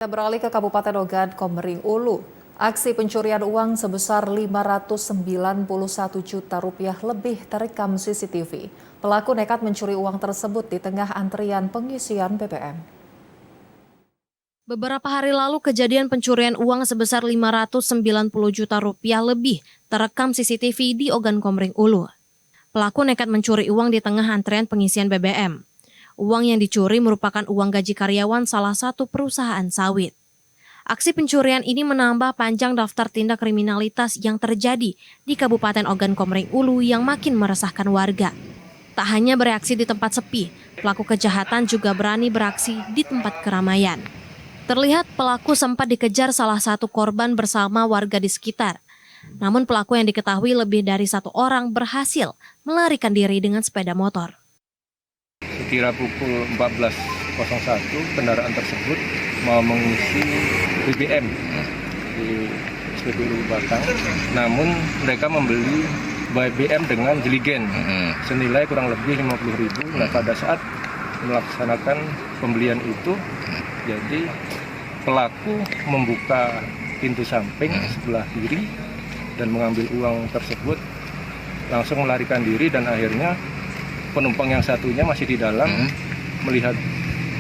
Kita beralih ke Kabupaten Ogan Komering Ulu. Aksi pencurian uang sebesar Rp591 juta lebih terekam CCTV. Pelaku nekat mencuri uang tersebut di tengah antrian pengisian BBM. Beberapa hari lalu kejadian pencurian uang sebesar Rp590 juta lebih terekam CCTV di Ogan Komering Ulu. Pelaku nekat mencuri uang di tengah antrian pengisian BBM. Uang yang dicuri merupakan uang gaji karyawan salah satu perusahaan sawit. Aksi pencurian ini menambah panjang daftar tindak kriminalitas yang terjadi di Kabupaten Ogan Komering Ulu yang makin meresahkan warga. Tak hanya bereaksi di tempat sepi, pelaku kejahatan juga berani beraksi di tempat keramaian. Terlihat pelaku sempat dikejar salah satu korban bersama warga di sekitar. Namun pelaku yang diketahui lebih dari satu orang berhasil melarikan diri dengan sepeda motor. Sekira pukul 14.01 kendaraan tersebut mau mengisi BBM di SPBU Batang. Namun mereka membeli BBM dengan jeligen senilai kurang lebih Rp50.000. Nah, pada saat melaksanakan pembelian itu, jadi pelaku membuka pintu samping sebelah kiri dan mengambil uang tersebut, langsung melarikan diri, dan akhirnya penumpang yang satunya masih di dalam melihat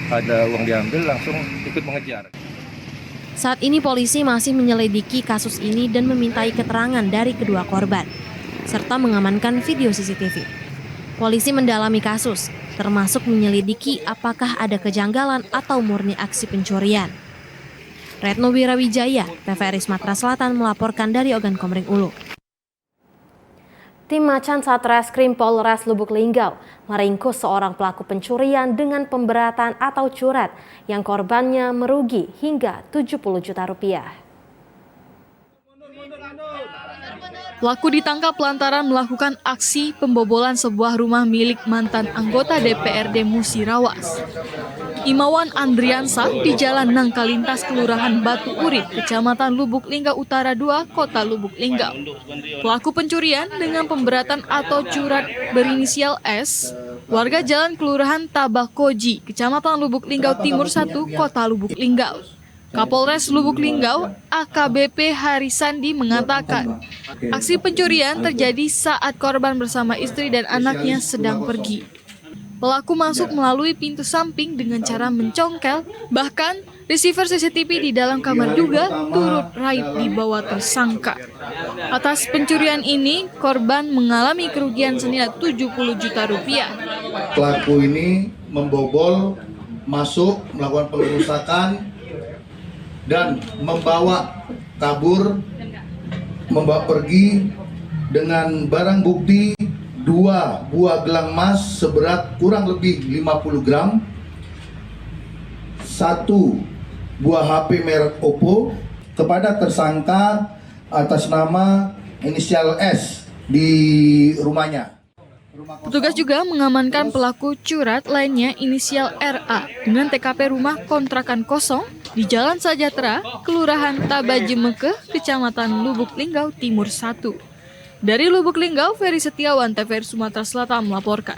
ada uang diambil, langsung ikut mengejar. Saat ini polisi masih menyelidiki kasus ini dan memintai keterangan dari kedua korban, serta mengamankan video CCTV. Polisi mendalami kasus, termasuk menyelidiki apakah ada kejanggalan atau murni aksi pencurian. Retno Wirawijaya, TVRI Sumatera Selatan melaporkan dari Ogan Komering Ulu. Tim Macan Satreskrim Polres Lubuk Linggau meringkus seorang pelaku pencurian dengan pemberatan atau curat yang korbannya merugi hingga Rp70 juta. Pelaku ditangkap lantaran melakukan aksi pembobolan sebuah rumah milik mantan anggota DPRD Musirawas, Imawan Andriansah, di Jalan Nangka-Lintas Kelurahan Batu Urip, Kecamatan Lubuk Linggau Utara 2, Kota Lubuk Linggau. Pelaku pencurian dengan pemberatan atau curat berinisial S, warga Jalan Kelurahan Tabakoji, Kecamatan Lubuk Linggau Timur 1, Kota Lubuk Linggau. Kapolres Lubuk Linggau, AKBP Harisandi, mengatakan aksi pencurian terjadi saat korban bersama istri dan anaknya sedang pergi. Pelaku masuk melalui pintu samping dengan cara mencongkel, bahkan receiver CCTV di dalam kamar juga turut raib di bawah tersangka. Atas pencurian ini, korban mengalami kerugian senilai Rp70 juta. Pelaku ini membobol, masuk, melakukan pengerusakan, dan membawa kabur, membawa pergi dengan barang bukti 2 buah gelang emas seberat kurang lebih 50 gram, 1 buah HP merek Oppo kepada tersangka atas nama inisial S di rumahnya. Petugas juga mengamankan pelaku curat lainnya inisial RA dengan TKP rumah kontrakan kosong di Jalan Sejahtera, Kelurahan Tabajimekeh, Kecamatan Lubuk Linggau Timur 1. Dari Lubuk Linggau, Ferry Setiawan, TVRI Sumatera Selatan melaporkan.